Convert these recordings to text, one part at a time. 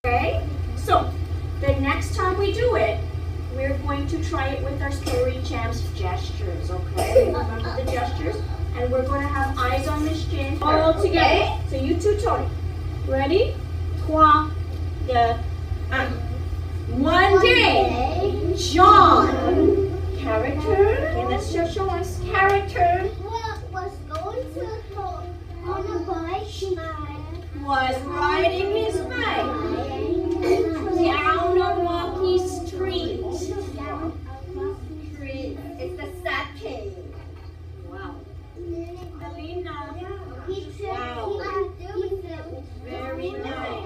Okay? So, the next time we do it, we're going to try it with our Story Champs gestures, okay? Remember the gestures? And we're going to have eyes on Miss Jin all together. Okay? So you two, Tony. Ready? 3, 2, 1. One day, John. Character. Okay, let's just show us character. Was going to go on a bike. Was riding his bike down a rocky street. It's the sad king. Wow. Alina. Wow. Very nice.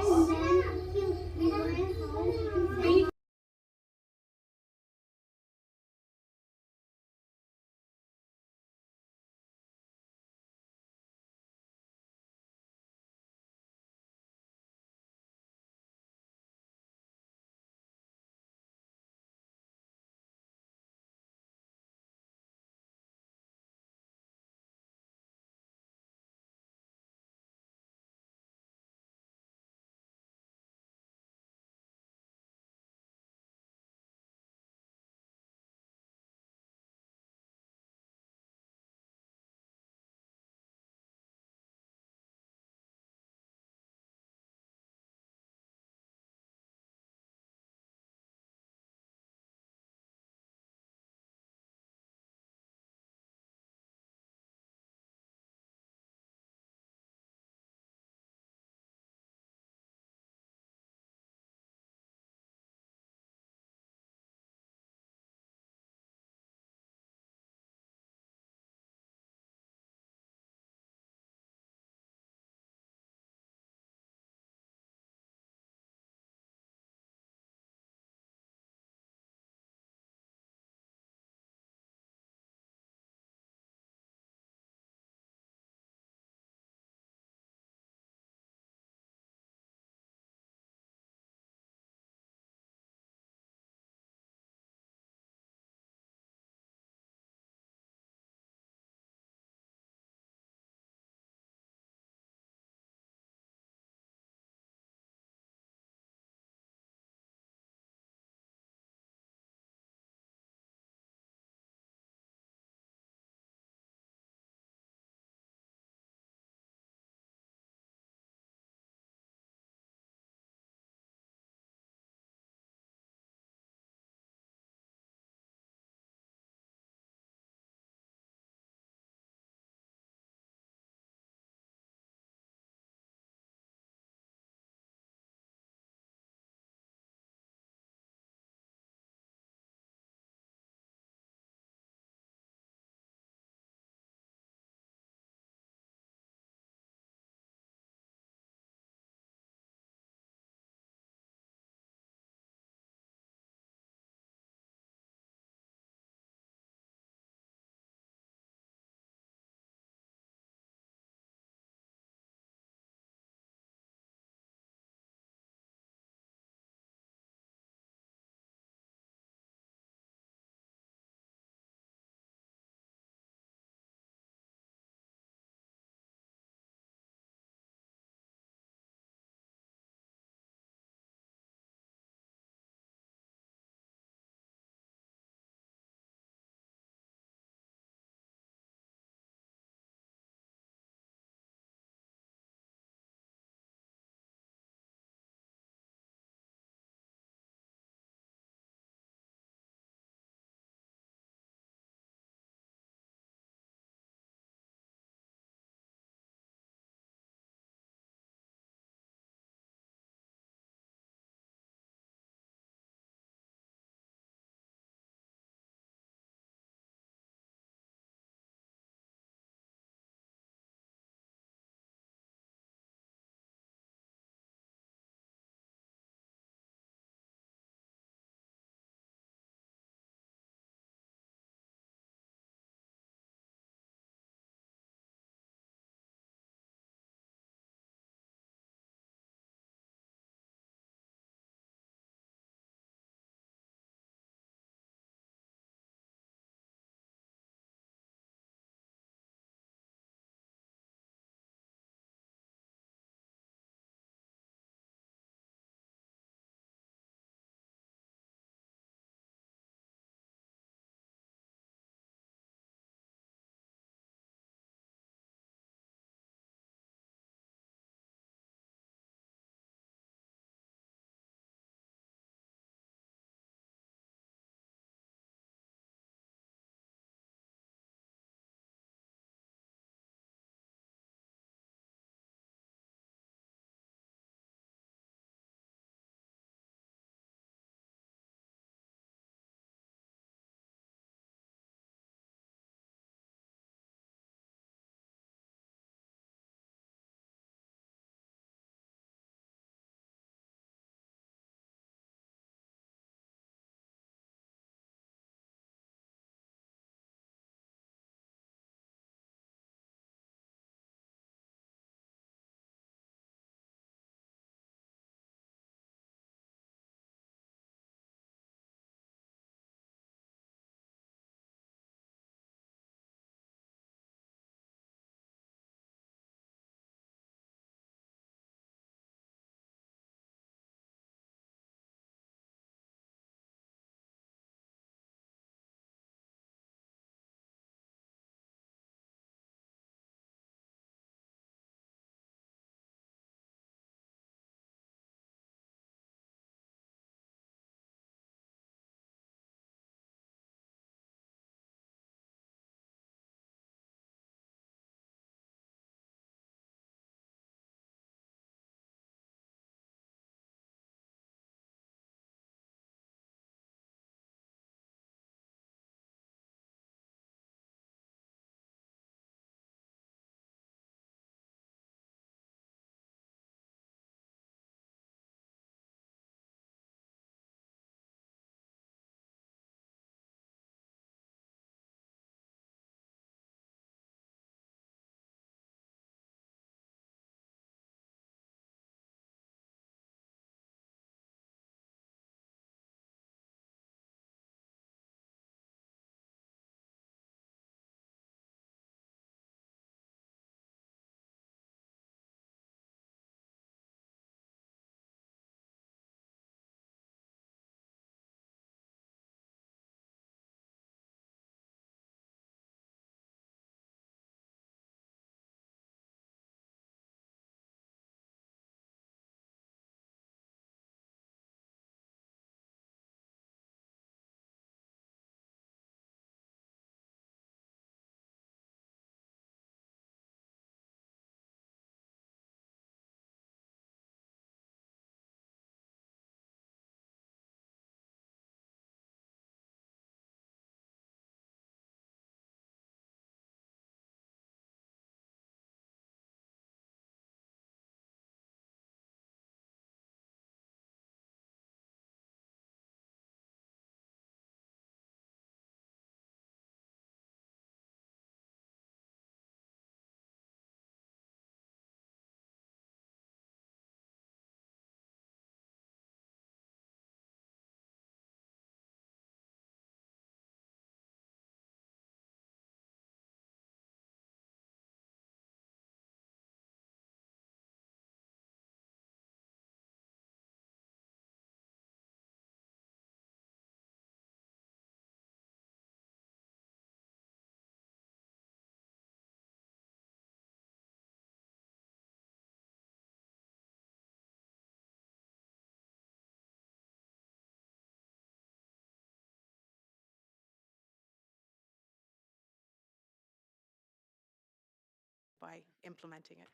by implementing it.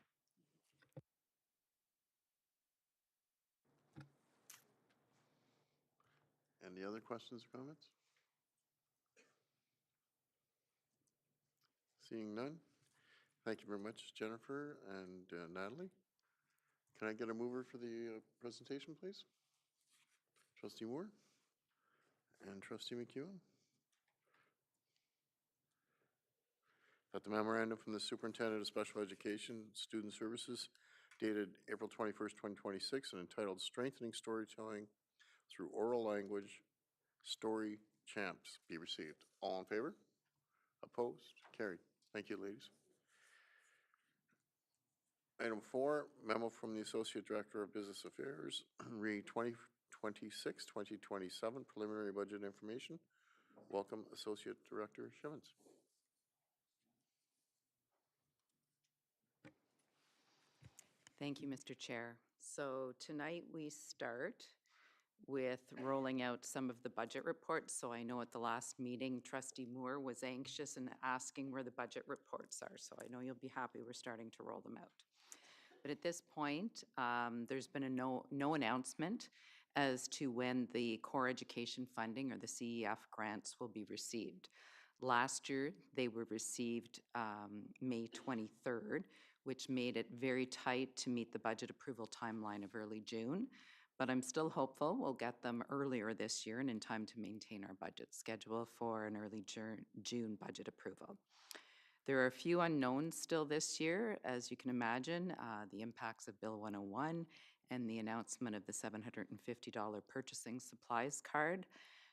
Any other questions or comments? Seeing none. Thank you very much, Jennifer and Natalie. Can I get a mover for the presentation, please? Trustee Moore and Trustee McEwen. That the memorandum from the Superintendent of Special Education Student Services dated April 21st, 2026 and entitled Strengthening Storytelling Through Oral Language Story Champs be received. All in favor? Opposed? Carried. Thank you, ladies. Item 4, memo from the Associate Director of Business Affairs, re 2026-2027 preliminary budget information. Welcome, Associate Director Shivens. Thank you, Mr. Chair. So tonight we start with rolling out some of the budget reports. So I know at the last meeting, Trustee Moore was anxious and asking where the budget reports are. So I know you'll be happy we're starting to roll them out. But at this point, there's been a no announcement as to when the core education funding or the CEF grants will be received. Last year, they were received May 23rd, which made it very tight to meet the budget approval timeline of early June. But I'm still hopeful we'll get them earlier this year and in time to maintain our budget schedule for an early June budget approval. There are a few unknowns still this year, as you can imagine, the impacts of Bill 101 and the announcement of the $750 purchasing supplies card.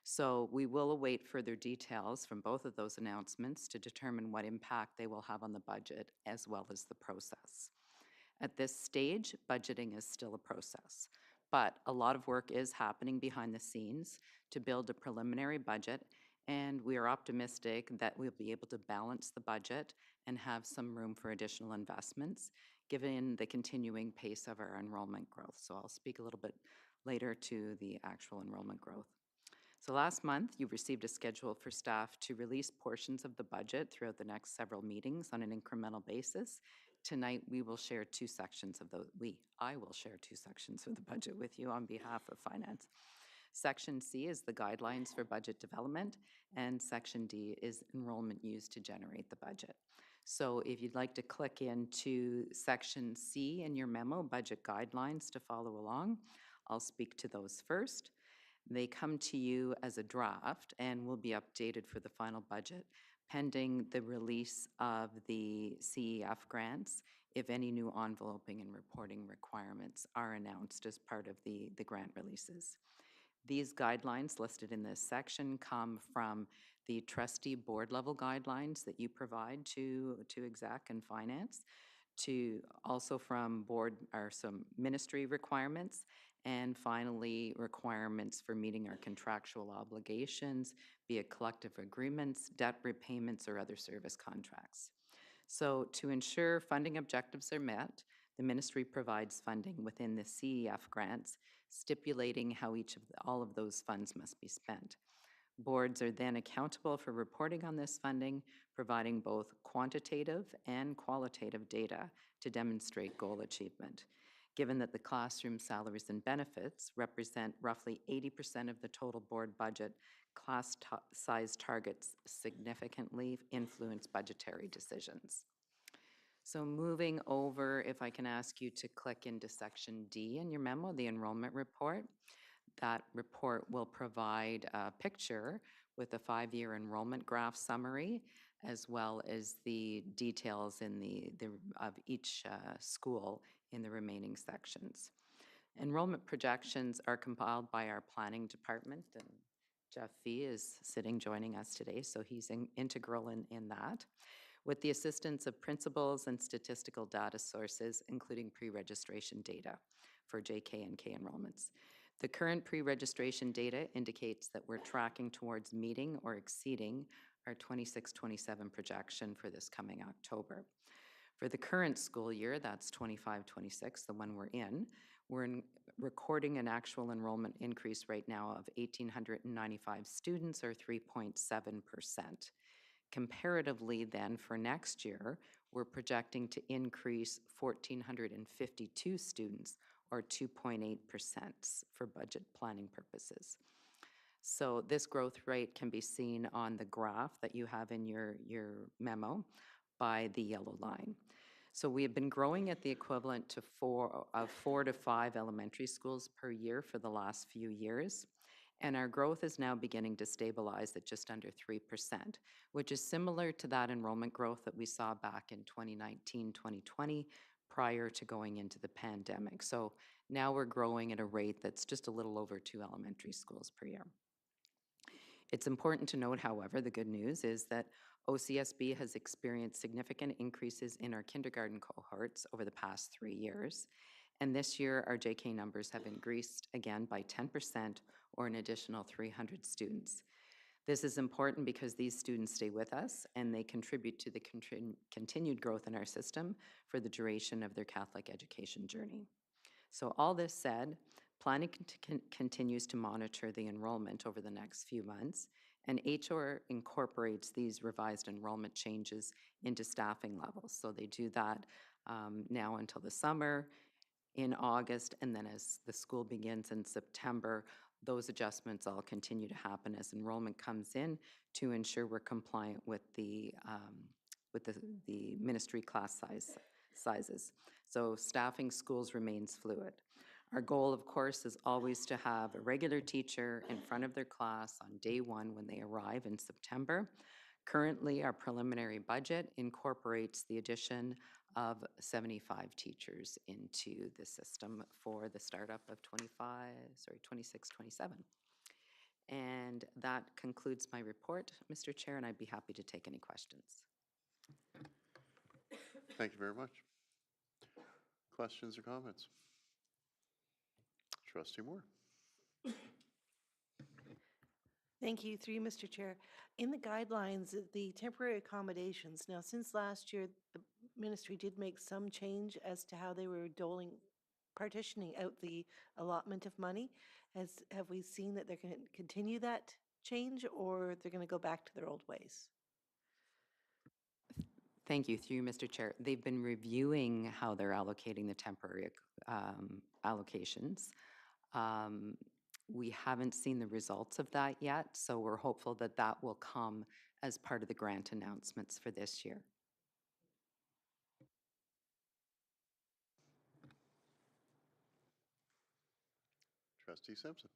So we will await further details from both of those announcements to determine what impact they will have on the budget as well as the process. At this stage, budgeting is still a process, but a lot of work is happening behind the scenes to build a preliminary budget, and we are optimistic that we'll be able to balance the budget and have some room for additional investments, given the continuing pace of our enrollment growth. So I'll speak a little bit later to the actual enrollment growth. So last month, you received a schedule for staff to release portions of the budget throughout the next several meetings on an incremental basis. Tonight, we will share two sections of those. I will share two sections of the budget with you on behalf of Finance. Section C is the guidelines for budget development, and Section D is enrollment used to generate the budget. So if you'd like to click into Section C in your memo, budget guidelines, to follow along, I'll speak to those first. They come to you as a draft and will be updated for the final budget pending the release of the CEF grants if any new enveloping and reporting requirements are announced as part of the grant releases. These guidelines listed in this section come from the trustee board level guidelines that you provide to exec and finance, to also from board or some ministry requirements, and finally requirements for meeting our contractual obligations, be it collective agreements, debt repayments, or other service contracts. So to ensure funding objectives are met, the ministry provides funding within the CEF grants, stipulating how all of those funds must be spent. Boards are then accountable for reporting on this funding, providing both quantitative and qualitative data to demonstrate goal achievement. Given that the classroom salaries and benefits represent roughly 80% of the total board budget, class size targets significantly influence budgetary decisions. So moving over, if I can ask you to click into Section D in your memo, the enrollment report. That report will provide a picture with a 5-year enrollment graph summary, as well as the details in of each school in the remaining sections. Enrollment projections are compiled by our planning department, and Jeff Fee is sitting joining us today, so he's integral in that, with the assistance of principals and statistical data sources, including pre-registration data for JK and K enrollments. The current pre-registration data indicates that we're tracking towards meeting or exceeding our 26-27 projection for this coming October. For the current school year, that's 25-26, the one we're recording an actual enrollment increase right now of 1,895 students, or 3.7%. Comparatively then, for next year, we're projecting to increase 1,452 students, or 2.8% for budget planning purposes. So this growth rate can be seen on the graph that you have in your memo by the yellow line. So we have been growing at the equivalent to 4 to 5 elementary schools per year for the last few years. And our growth is now beginning to stabilize at just under 3%, which is similar to that enrollment growth that we saw back in 2019, 2020, prior to going into the pandemic. So now we're growing at a rate that's just a little over 2 elementary schools per year. It's important to note, however, the good news is that OCSB has experienced significant increases in our kindergarten cohorts over the past 3 years. And this year, our JK numbers have increased again by 10%, or an additional 300 students. This is important because these students stay with us and they contribute to the continued growth in our system for the duration of their Catholic education journey. So all this said, planning continues to monitor the enrollment over the next few months, and HOR incorporates these revised enrollment changes into staffing levels. So they do that now until the summer, in August, and then as the school begins in September, those adjustments all continue to happen as enrollment comes in to ensure we're compliant with the ministry class sizes. So staffing schools remains fluid. Our goal, of course, is always to have a regular teacher in front of their class on day one when they arrive in September. Currently, our preliminary budget incorporates the addition of 75 teachers into the system for the startup of 26, 27. And that concludes my report, Mr. Chair, and I'd be happy to take any questions. Thank you very much. Questions or comments? Trustee Moore. Thank you, through you, Mr. Chair. In the guidelines, the temporary accommodations, now since last year, the ministry did make some change as to how they were partitioning out the allotment of money. Have we seen that they're going to continue that change, or they're going to go back to their old ways? Thank you, through you, Mr. Chair. They've been reviewing how they're allocating the temporary allocations. We haven't seen the results of that yet, so we're hopeful that that will come as part of the grant announcements for this year. Trustee Simpson.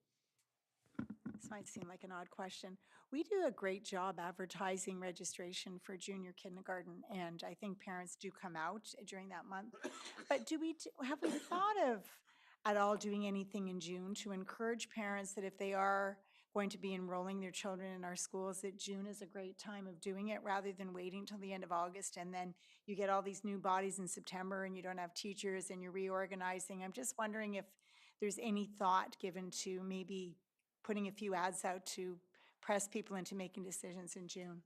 This might seem like an odd question. We do a great job advertising registration for junior kindergarten, and I think parents do come out during that month. But have we thought of at all doing anything in June to encourage parents that if they are going to be enrolling their children in our schools, that June is a great time of doing it rather than waiting till the end of August and then you get all these new bodies in September and you don't have teachers and you're reorganizing? I'm just wondering if there's any thought given to maybe putting a few ads out to press people into making decisions in June.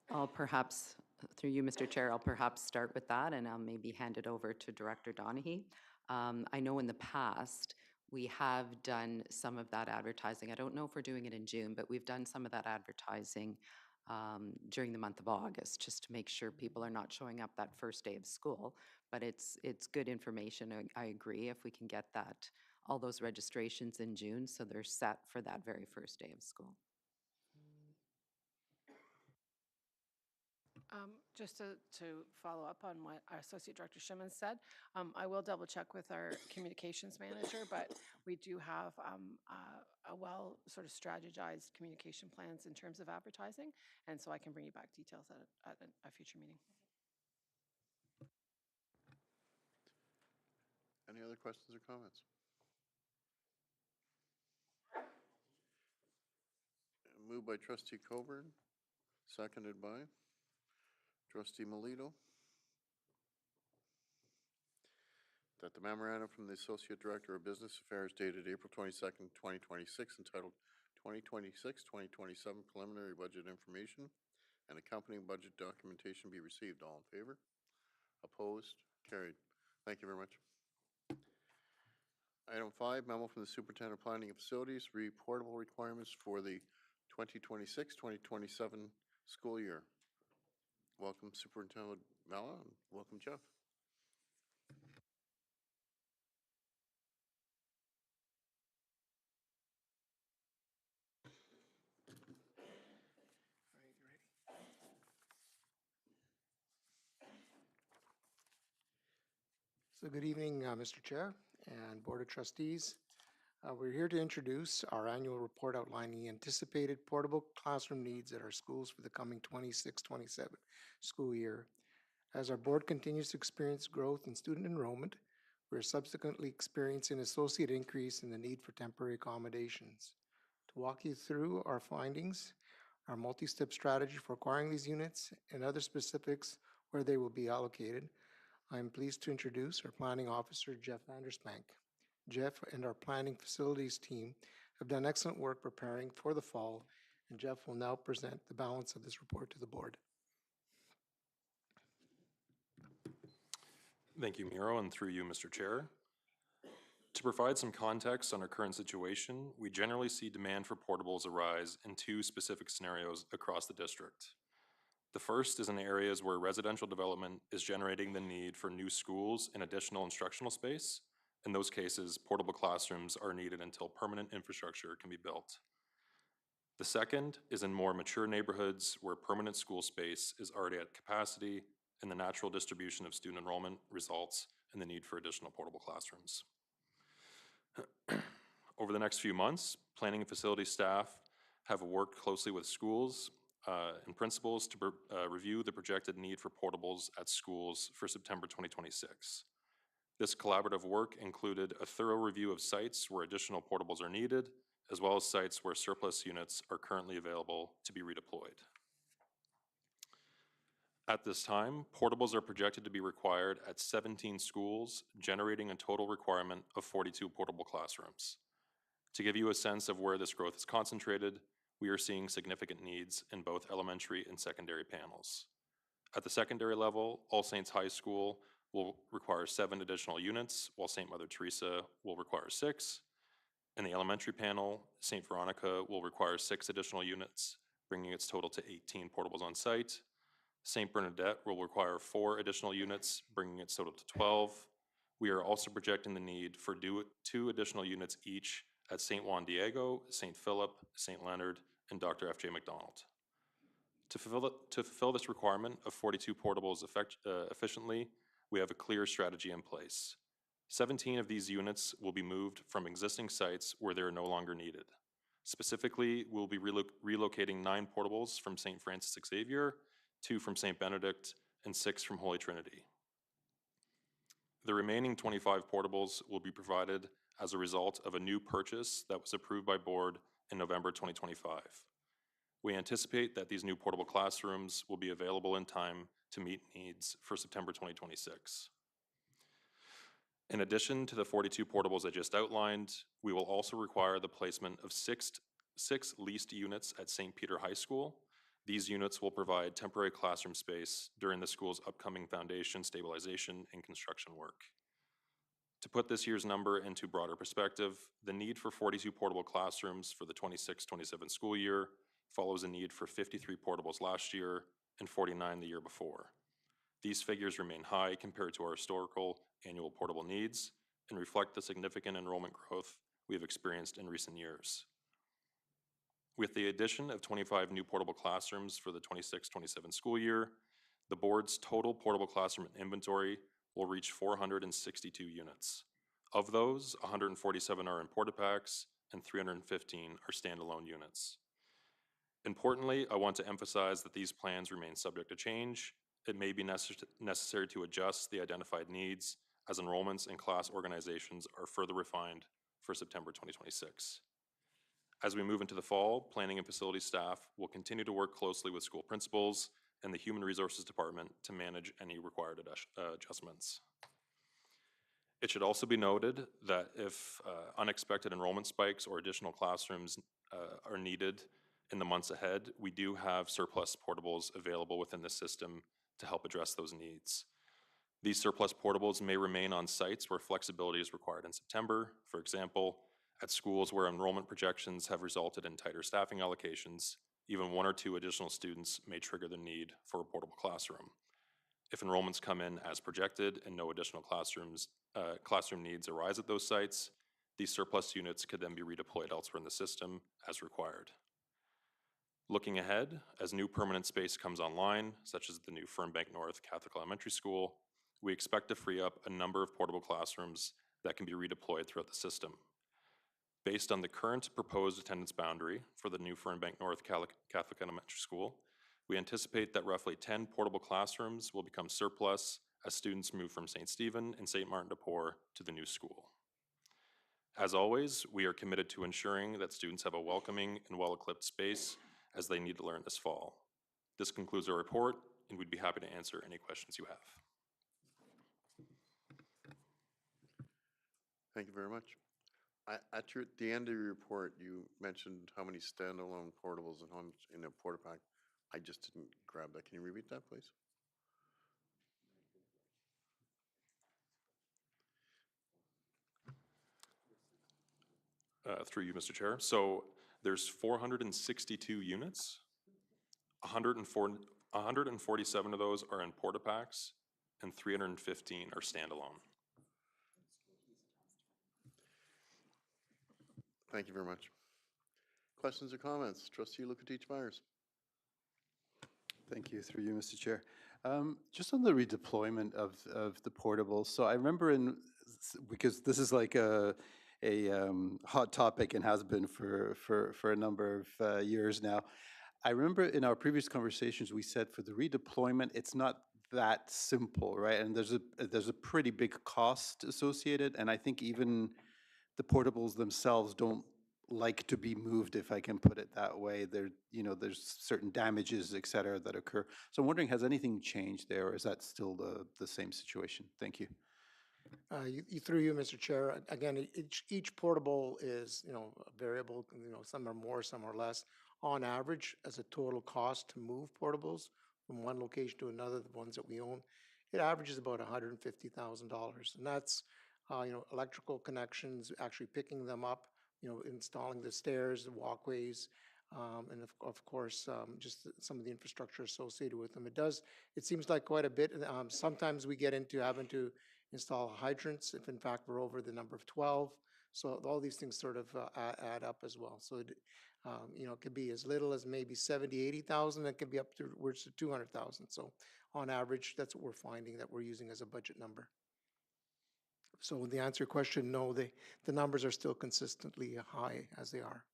I'll perhaps, through you, Mr. Chair, I'll perhaps start with that and I'll maybe hand it over to Director Donaghy. I know in the past, we have done some of that advertising. I don't know if we're doing it in June, but we've done some of that advertising during the month of August, just to make sure people are not showing up that first day of school. But it's good information. I agree, if we can get all those registrations in June, so they're set for that very first day of school. Just to follow up on what our Associate Director Shimon said, I will double check with our communications manager, but we do have a well sort of strategized communication plans in terms of advertising, and so I can bring you back details at a future meeting. Any other questions or comments? Moved by Trustee Coburn, seconded by Trustee Melito, that the memorandum from the Associate Director of Business Affairs dated April 22nd, 2026, entitled 2026-2027 Preliminary Budget Information and accompanying budget documentation be received. All in favor? Opposed? Carried. Thank you very much. Item 5, memo from the Superintendent of Planning and Facilities, reportable requirements for the 2026-2027 school year. Welcome Superintendent Mella and welcome Jeff. So good evening, Mr. Chair and Board of Trustees. We're here to introduce our annual report outlining the anticipated portable classroom needs at our schools for the coming 26-27 school year. As our board continues to experience growth in student enrollment, we're subsequently experiencing an associated increase in the need for temporary accommodations. To walk you through our findings, our multi-step strategy for acquiring these units, and other specifics where they will be allocated, I'm pleased to introduce our planning officer, Jeff Vanderspank. Jeff and our planning facilities team have done excellent work preparing for the fall, and Jeff will now present the balance of this report to the board. Thank you, Miro, and through you, Mr. Chair. To provide some context on our current situation, we generally see demand for portables arise in two specific scenarios across the district. The first is in areas where residential development is generating the need for new schools and additional instructional space. In those cases, portable classrooms are needed until permanent infrastructure can be built. The second is in more mature neighborhoods where permanent school space is already at capacity and the natural distribution of student enrollment results in the need for additional portable classrooms. Over the next few months, planning and facility staff have worked closely with schools and principals to review the projected need for portables at schools for September 2026. This collaborative work included a thorough review of sites where additional portables are needed, as well as sites where surplus units are currently available to be redeployed. At this time, portables are projected to be required at 17 schools, generating a total requirement of 42 portable classrooms. To give you a sense of where this growth is concentrated, we are seeing significant needs in both elementary and secondary panels. At the secondary level, All Saints High School will require 7 additional units, while St. Mother Teresa will require 6. In the elementary panel, St. Veronica will require 6 additional units, bringing its total to 18 portables on site. St. Bernadette will require 4 additional units, bringing its total to 12. We are also projecting the need for 2 additional units each at St. Juan Diego, St. Philip, St. Leonard, and Dr. F.J. McDonald. To fulfill this requirement of 42 portables efficiently, we have a clear strategy in place. 17 of these units will be moved from existing sites where they are no longer needed. Specifically, we'll be relocating 9 portables from St. Francis Xavier, 2 from St. Benedict, and 6 from Holy Trinity. The remaining 25 portables will be provided as a result of a new purchase that was approved by board in November 2025. We anticipate that these new portable classrooms will be available in time to meet needs for September 2026. In addition to the 42 portables I just outlined, we will also require the placement of six leased units at St. Peter High School. These units will provide temporary classroom space during the school's upcoming foundation stabilization and construction work. To put this year's number into broader perspective, the need for 42 portable classrooms for the 26-27 school year follows a need for 53 portables last year and 49 the year before. These figures remain high compared to our historical annual portable needs and reflect the significant enrollment growth we have experienced in recent years. With the addition of 25 new portable classrooms for the 26-27 school year, the board's total portable classroom inventory will reach 462 units. Of those, 147 are in porta-packs and 315 are standalone units. Importantly, I want to emphasize that these plans remain subject to change. It may be necessary to adjust the identified needs as enrollments and class organizations are further refined for September 2026. As we move into the fall, planning and facility staff will continue to work closely with school principals and the Human Resources Department to manage any required adjustments. It should also be noted that if unexpected enrollment spikes or additional classrooms are needed in the months ahead, we do have surplus portables available within the system to help address those needs. These surplus portables may remain on sites where flexibility is required in September. For example, At schools where enrollment projections have resulted in tighter staffing allocations, even 1 or 2 additional students may trigger the need for a portable classroom. If enrollments come in as projected and no additional classroom needs arise at those sites, these surplus units could then be redeployed elsewhere in the system as required. Looking ahead, as new permanent space comes online, such as the new Fernbank North Catholic Elementary School, we expect to free up a number of portable classrooms that can be redeployed throughout the system. Based on the current proposed attendance boundary for the new Fernbank North Catholic Elementary School, we anticipate that roughly 10 portable classrooms will become surplus as students move from St. Stephen and St. Martin de Porres to the new school. As always, we are committed to ensuring that students have a welcoming and well-equipped space as they need to learn this fall. This concludes our report, and we'd be happy to answer any questions you have. Thank you very much. At the end of your report, you mentioned how many standalone portables and how much in a porta pack. I just didn't grab that. Can you repeat that, please? Through you, Mr. Chair. So there's 462 units. 147 of those are in porta packs, and 315 are standalone. Thank you very much. Questions or comments? Trustee Lukatich Myers. Thank you, through you, Mr. Chair. Just on the redeployment of the portables, so I remember because this is like a hot topic and has been for a number of years now. I remember in our previous conversations, we said for the redeployment, it's not that simple, right? And there's a pretty big cost associated, and I think even the portables themselves don't like to be moved, if I can put it that way. There's certain damages, et cetera, that occur. So I'm wondering, has anything changed there, or is that still the same situation? Thank you. Through you, Mr. Chair, again, each portable is, variable, some are more, some are less. On average, as a total cost to move portables from one location to another, the ones that we own, it averages about $150,000. And that's, electrical connections, actually picking them up, installing the stairs, the walkways, and of course, just some of the infrastructure associated with them. It seems like quite a bit. Sometimes we get into having to install hydrants if in fact we're over the number of 12. So all these things sort of add up as well. So it could be as little as maybe 70, 80,000. It could be up towards 200,000. So on average, that's what we're finding that we're using as a budget number. So the answer to your question, no, the numbers are still consistently high as they are.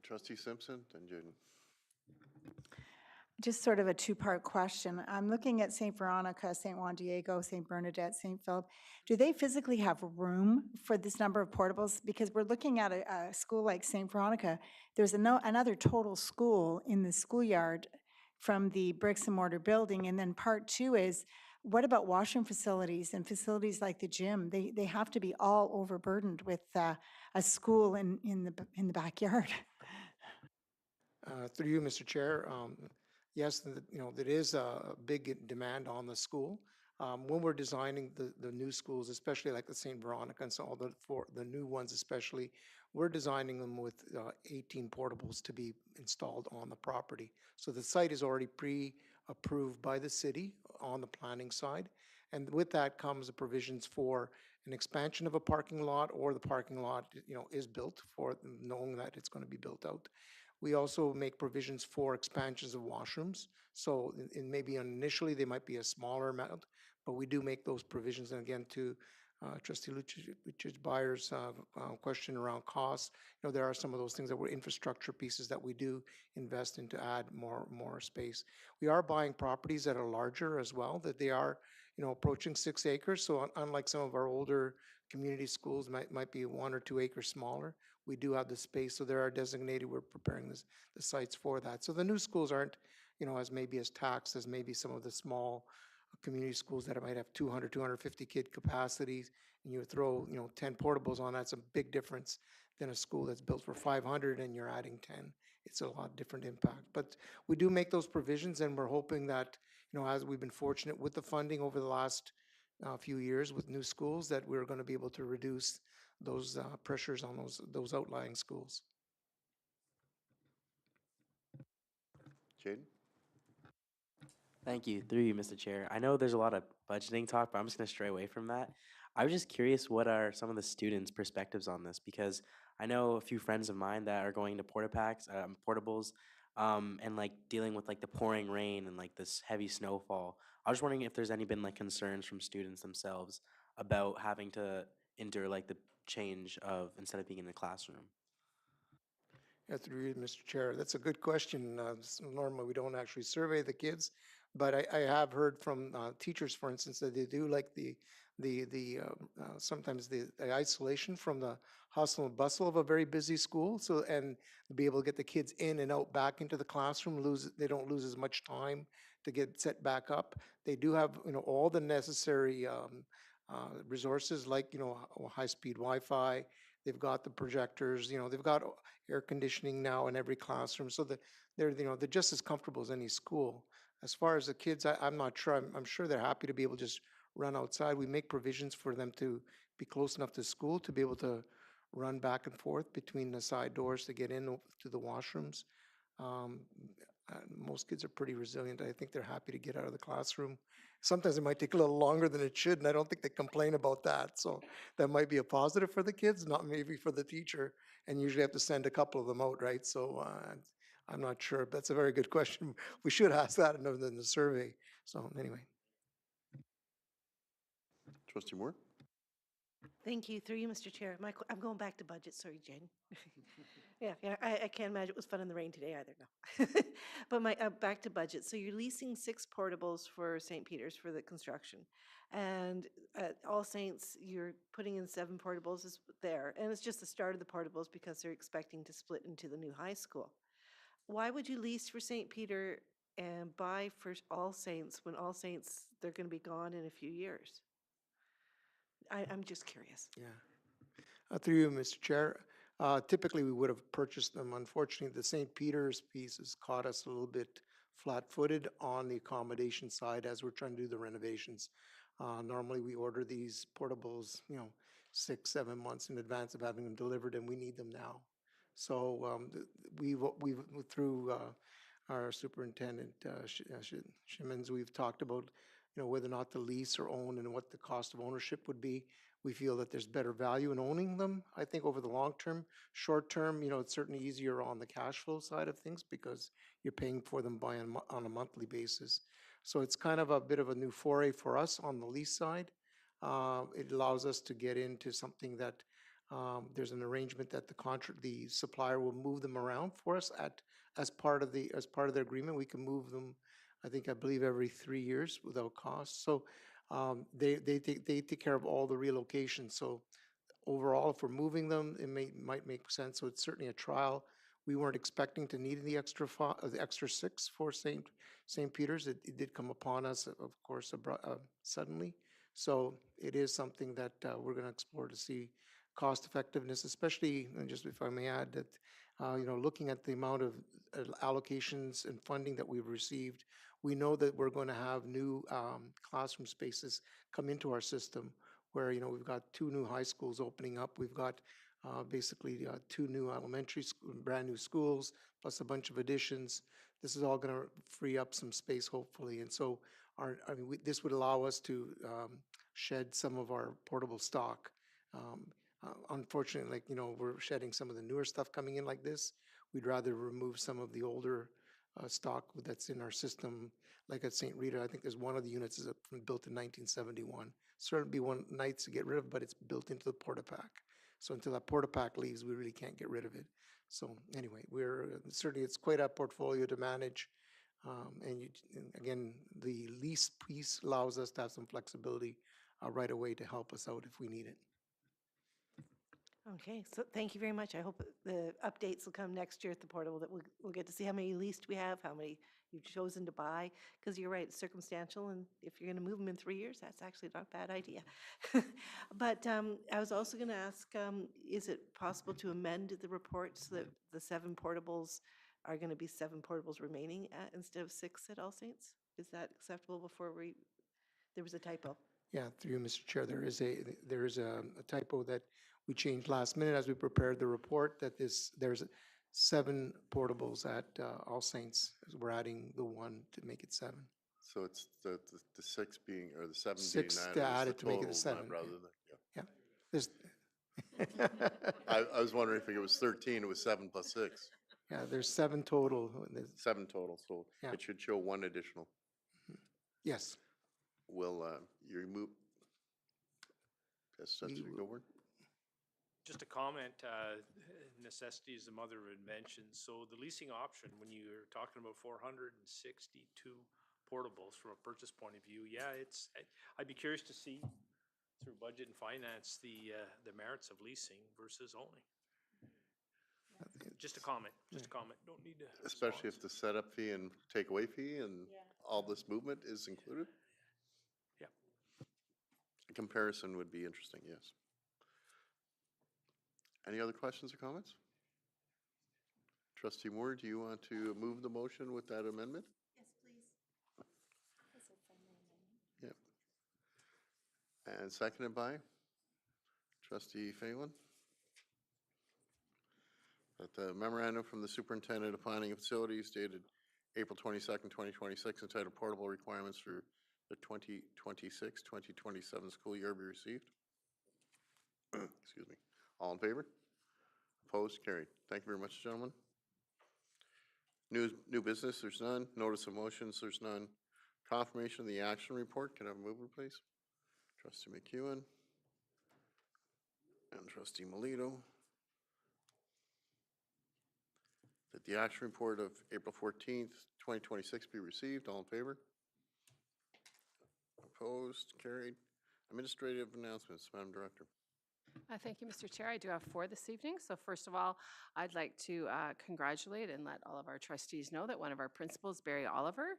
Trustee Simpson, then Jaden. Just sort of a two-part question. I'm looking at St. Veronica, St. Juan Diego, St. Bernadette, St. Philip. Do they physically have room for this number of portables? Because we're looking at a school like St. Veronica. There's another total school in the schoolyard from the bricks and mortar building. And then part two is, what about washroom facilities and facilities like the gym? They have to be all overburdened with a school in the backyard. Through you, Mr. Chair, yes, there is a big demand on the school. When we're designing the new schools, especially like the St. Veronica and so all for the new ones especially, we're designing them with 18 portables to be installed on the property. So the site is already pre-approved by the city on the planning side. And with that comes the provisions for an expansion of a parking lot, or the parking lot, is built for knowing that it's going to be built out. We also make provisions for expansions of washrooms. So maybe initially they might be a smaller amount, but we do make those provisions. And again, to Trustee Lucic Byers' question around costs, there are some of those things that were infrastructure pieces that we do invest in to add more space. We are buying properties that are larger as well, that they are, approaching 6 acres. So unlike some of our older community schools might be 1 or 2 acres smaller, we do have the space. So there are designated, we're preparing the sites for that. So the new schools aren't, as taxed as maybe some of the small community schools that might have 200, 250 kid capacities, and you throw, 10 portables on, that's a big difference than a school that's built for 500 and you're adding 10. It's a lot different impact. But we do make those provisions, and we're hoping that, as we've been fortunate with the funding over the last few years with new schools, that we're going to be able to reduce those pressures on those outlying schools. Jaden? Thank you. Through you, Mr. Chair. I know there's a lot of budgeting talk, but I'm just going to stray away from that. I was just curious, what are some of the students' perspectives on this? Because I know a few friends of mine that are going to portables, and like dealing with like the pouring rain and like this heavy snowfall. I was wondering if there's any been like concerns from students themselves about having to endure like the change of instead of being in the classroom. Yeah, through you, Mr. Chair. That's a good question. Normally, we don't actually survey the kids, but I have heard from teachers, for instance, that they do like sometimes the isolation from the hustle and bustle of a very busy school. So, and be able to get the kids in and out back into the classroom, they don't lose as much time to get set back up. They do have, all the necessary resources like, high-speed Wi-Fi. They've got the projectors, they've got air conditioning now in every classroom, so that they're just as comfortable as any school. As far as the kids, I'm not sure. I'm sure they're happy to be able to just run outside. We make provisions for them to be close enough to school to be able to run back and forth between the side doors to get in to the washrooms. Um, Most kids are pretty resilient. I think they're happy to get out of the classroom. Sometimes it might take a little longer than it should, and I don't think they complain about that. So that might be a positive for the kids, not maybe for the teacher. And usually have to send a couple of them out, right? So I'm not sure. That's a very good question. We should ask that in the survey. So anyway. Trustee Moore? Thank you. Through you, Mr. Chair. I'm going back to budget. Sorry, Jen. Yeah, I can't imagine it was fun in the rain today either, no. But back to budget. So you're leasing 6 portables for St. Peter's for the construction. And at All Saints, you're putting in 7 portables there. And it's just the start of the portables because they're expecting to split into the new high school. Why would you lease for St. Peter and buy for All Saints when All Saints, they're going to be gone in a few years? I'm just curious. Yeah. Through you, Mr. Chair. Typically, we would have purchased them. Unfortunately, the St. Peter's piece has caught us a little bit flat-footed on the accommodation side as we're trying to do the renovations. Normally, we order these portables, 6, 7 months in advance of having them delivered, and we need them now. So we've through our superintendent, Shimmons, we've talked about, whether or not to lease or own and what the cost of ownership would be. We feel that there's better value in owning them, I think, over the long term. Short term, it's certainly easier on the cash flow side of things because you're paying for them on a monthly basis. So it's kind of a bit of a new foray for us on the lease side. It allows us to get into something that there's an arrangement that the supplier will move them around for us as part of their agreement. We can move them, I believe every 3 years without cost. So they take care of all the relocation. So overall, if we're moving them, it might make sense. So it's certainly a trial. We weren't expecting to need the extra 6 for St. Peter's. It did come upon us, of course, suddenly. So it is something that we're going to explore to see cost effectiveness, especially, and just if I may add that, looking at the amount of allocations and funding that we've received, we know that we're going to have new classroom spaces come into our system where, we've got 2 new high schools opening up. We've got basically 2 new brand new schools, plus a bunch of additions. This is all going to free up some space, hopefully. And so this would allow us to shed some of our portable stock. Unfortunately, we're shedding some of the newer stuff coming in like this. We'd rather remove some of the older stock that's in our system, like at St. Rita. I think there's one of the units is built in 1971. Certainly be one nice to get rid of, but it's built into the porta pack. So until that porta pack leaves, we really can't get rid of it. So anyway, certainly it's quite a portfolio to manage. And again, the lease piece allows us to have some flexibility right away to help us out if we need it. Okay, so thank you very much. I hope the updates will come next year at the portable, that we'll get to see how many leased we have, how many you've chosen to buy, because you're right, it's circumstantial, and if you're going to move them in 3 years, that's actually not a bad idea. But I was also going to ask, is it possible to amend the report so that the 7 portables are going to be 7 portables remaining instead of 6 at All Saints? Is that acceptable before there was a typo? Yeah, through you, Mr. Chair, there is a typo that we changed last minute as we prepared the report, that there's 7 portables at All Saints. We're adding the 1 to make it 7. So it's the 6 being, or the 7 being 6 added to is add the it to make it a total, 7. not rather than, yeah. Yeah, there's, I was wondering if it was 13, it was 7 plus 6. yeah, there's 7 total. 7 total, so Yeah. it should show 1 additional. Yes. Will, you remove? Yes, that's We- your go word. Just a comment, necessity is the mother of invention. So the leasing option, when you're talking about 462 portables from a purchase point of view, yeah, I'd be curious to see through budget and finance the merits of leasing versus owning. Just a comment, Don't need to. Especially if respond. the setup fee and takeaway fee and all this movement is included? Yeah. A comparison would be interesting, yes. Any other questions or comments? Trustee Moore, do you want to move the motion with that amendment? Yes, please. Yep. And seconded by Trustee Phelan. That the memorandum from the Superintendent of Planning and Facilities dated April 22nd, 2026, entitled Portable Requirements for the 2026-2027 school year be received. Excuse me. All in favor? Opposed? Carried. Thank you very much, gentlemen. New business, there's none. Notice of motions, there's none. Confirmation of the action report. Can I have a mover, please? Trustee McEwen and Trustee Melito. That the action report of April 14th, 2026 be received. All in favor? Opposed? Carried. Administrative announcements, Madam Director. Thank you, Mr. Chair. I do have 4 this evening. So first of all, I'd like to congratulate and let all of our trustees know that one of our principals, Barry Oliver,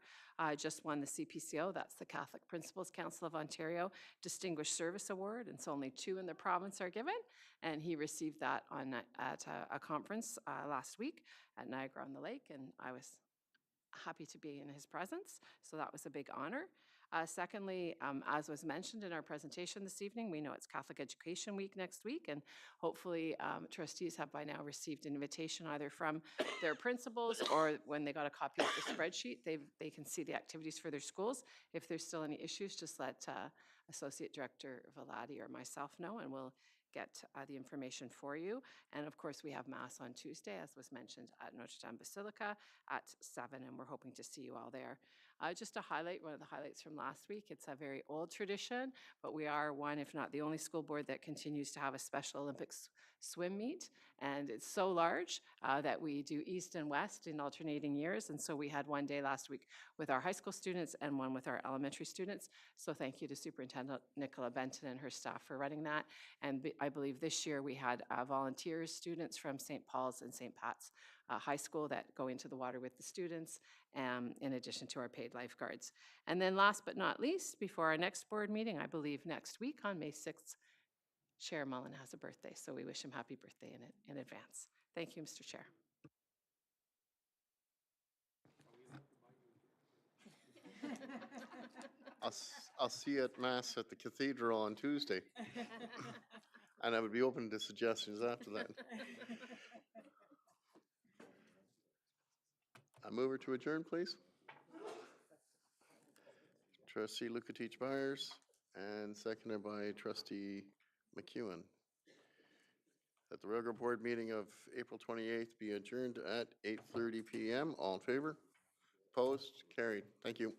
just won the CPCO. That's the Catholic Principals Council of Ontario Distinguished Service Award. And so only 2 in the province are given. And he received that at a conference last week at Niagara-on-the-Lake. And I was happy to be in his presence. So that was a big honor. Secondly, as was mentioned in our presentation this evening, we know it's Catholic Education Week next week, and hopefully trustees have by now received an invitation either from their principals or when they got a copy of the spreadsheet, they can see the activities for their schools. If there's still any issues, just let Associate Director Velati or myself know, and we'll get the information for you. And of course, we have Mass on Tuesday, as was mentioned, at Notre Dame Basilica at 7, and we're hoping to see you all there. Just to highlight one of the highlights from last week, it's a very old tradition, but we are one, if not the only school board that continues to have a Special Olympics swim meet. And it's so large that we do east and west in alternating years. And so we had one day last week with our high school students and one with our elementary students. So thank you to Superintendent Nicola Benton and her staff for running that. And I believe this year we had volunteers, students from St. Paul's and St. Pat's High School that go into the water with the students, in addition to our paid lifeguards. And then last but not least, before our next board meeting, I believe next week on May 6th, Chair Mullen has a birthday, so we wish him happy birthday in advance. Thank you, Mr. Chair. I'll see you at Mass at the Cathedral on Tuesday. And I would be open to suggestions after that. A mover to adjourn, please. Trustee Lukatich Byers, and seconded by Trustee McEwen. That the regular board meeting of April 28th be adjourned at 8:30 p.m. All in favor? Opposed? Carried. Thank you.